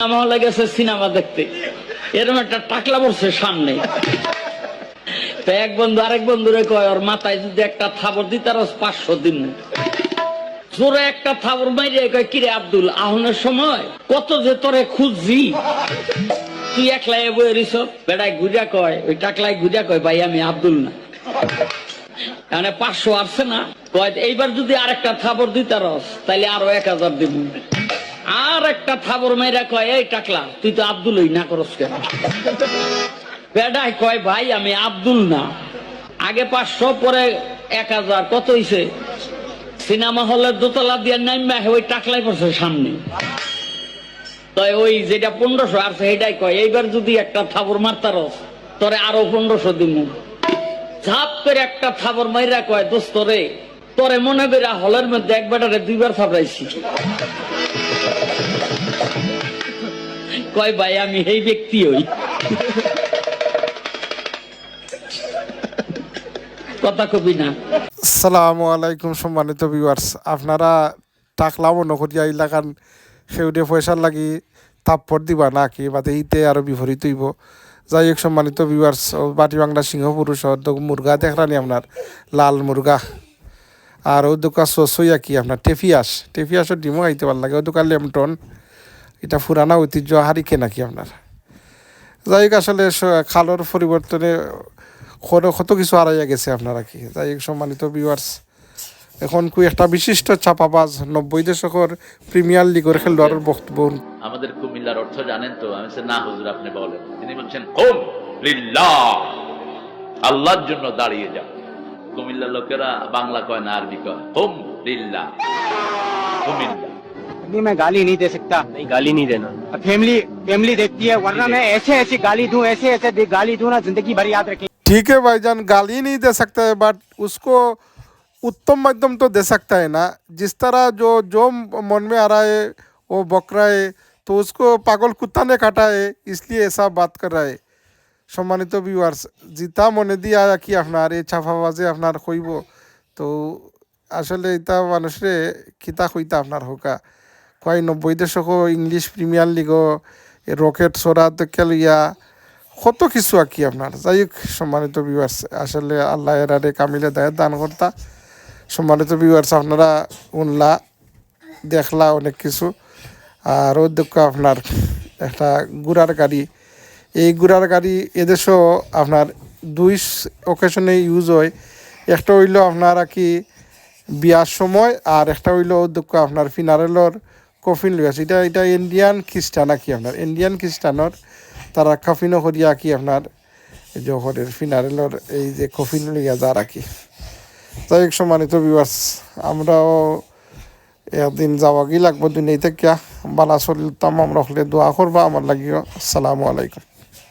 Cinema গেছে cinema দেখতে, এরকম একটা টাকলা পড়ছে সামনে। তো এক বন্ধু আরেক বন্ধুরে কয়, ওর মাথায় যদি একটা থাবর দিতার 500 দিন জোরে একটা থাবর মাইরে কয়, কিরে আব্দুল, আহনের সময় কত যে তোরে খুঁজছি, তুই একলাই বয়ে রিস। বেড়ায় ঘুরিয়া কয়, ওই টাকলাই ঘুরিয়া কয়, ভাই আমি আব্দুল না। মানে 500 আসছে না, কয় এইবার যদি আরেকটা থাবর দিতারস তাইলে আরো 1000 দিব। আর একটা থাবর মাইরা কয়, এই টাকলা তুই তো আব্দুলই না করস কেন? বেড়ায় কয়, ভাই আমি আব্দুল না, আগে 500 পরে 1000, কত হইছে? সিনেমা হলের দোতলা দিয়ে নাইমা ওই টাকলাই পড়ছে সামনে। তো ওই যেটা 1500 আছে সেটাই কয়, এইবার যদি একটা থাবর মারতারস তোরে আরো 1500 দিব। ঝাপ করে একটা থাবর মাইরা কয়, দোস্ত রে, তোরে মনে বেরা হলের মধ্যে এক বেটারে 2 বার থাবড়াইছি। কয়, ভাই আমি এই ব্যক্তি হই। কথা কবি না। আসসালামু আলাইকুম সম্মানিত ভিউয়ার্স, আপনারা টাকলা মনে করিয়া এলাকান সেউটে পয়সার লাগি থাপ্পড় দিবা নাকি বাদে ইতে আরো বিপরীত হইব। যাই হোক সম্মানিত ভিউয়ার্স, বাটি বাংলা সিংহপুরুষ মুরগা দেখরানি আপনার লাল মুরগা, আর ও দোকান সইয়া কি আপনার টেফিয়াসের ডিমও খাইতে ভালো লাগে। ও দোকান লেমটন, এটা পুরানা ঐতিহ্য হারিকে নাকি আপনার। যাই হোক আসলে খালর পরিবর্তনে কত কিছু হারাইয়া গেছে আপনারা কি। যাই হোক সম্মানিত ভিউয়ার্স, এখন একটা বিশিষ্ট ছাপাবাজ 90 দশকের প্রিমিয়ার লিগের খেলোয়াড়ের বক্তব্য। আমাদের কুমিল্লার অর্থ জানেন তো? আমি না হুজুর আপনি বলেন। তিনি বলছেন, কুম লিল্লাহ, আল্লাহর জন্য দাঁড়িয়ে যাও। কুমিল্লার লোকেরা বাংলা কয় না, আরবি কয় কুম লিল্লাহ। কুমিল্লা नहीं, मैं गाली नहीं दे सकता। नहीं, गाली नहीं देना। फैमिली देखती है, वरना मैं ऐसे गाली दूं, ऐसे गाली दूं ना, जिंदगी भर याद रखें। ठीक है भाईजान, गाली नहीं दे सकता है, बट उसको उत्तम मध्यम तो दे सकता है ना। जिस तरह जो मन में आ रहा है वो बक रहा है, तो उसको पागल कुत्ता ने काटा है, इसलिए ऐसा बात कर रहा है। সম্মানিত ভিউয়ার্স, জিতা মনে দিয়া কি আপনার এই ছাপাবাজে আপনার কইব, তো আসলে এটা মানুষরে কিতা কইতা আপনার হোকা কয় 90 দশক ইংলিশ প্রিমিয়ার লিগ, রকেট সোরা থেকে লইয়া কত কিছু আর কি আপনার। যাই হোক সম্মানিত ভিউয়ার্স, আসলে আল্লাহ এরারে কামিলে দায়ের দান করতা। সম্মানিত ভিউয়ার্স, আপনারা উনলা দেখলা অনেক কিছু। আর ওই দুঃখ আপনার একটা গুড়ার গাড়ি, এই গুড়ার গাড়ি এদেশও আপনার 2 অকেশনে ইউজ হয়। একটা হইল আপনার আর কি বিয়ার সময়, আর একটা হইল দুঃখ আপনার ফিনারেলর কফিন লই আছে। এটা ইন্ডিয়ান খ্রিস্টান আর কি আপনার, ইন্ডিয়ান খ্রিস্টানর তারা কফিনও করিয়া কি আপনার জহরের ফিনারেলর এই যে কফিন লইয়া যা রাখি। যাই হোক সম্মানিত ভিউয়ার্স, আমরাও একদিন যাওয়া কি লাগবো দুনিয়া থেকে, বালা চলতাম আমরা হলে দোয়া করবা আমার লাগিও। আসসালামু আলাইকুম।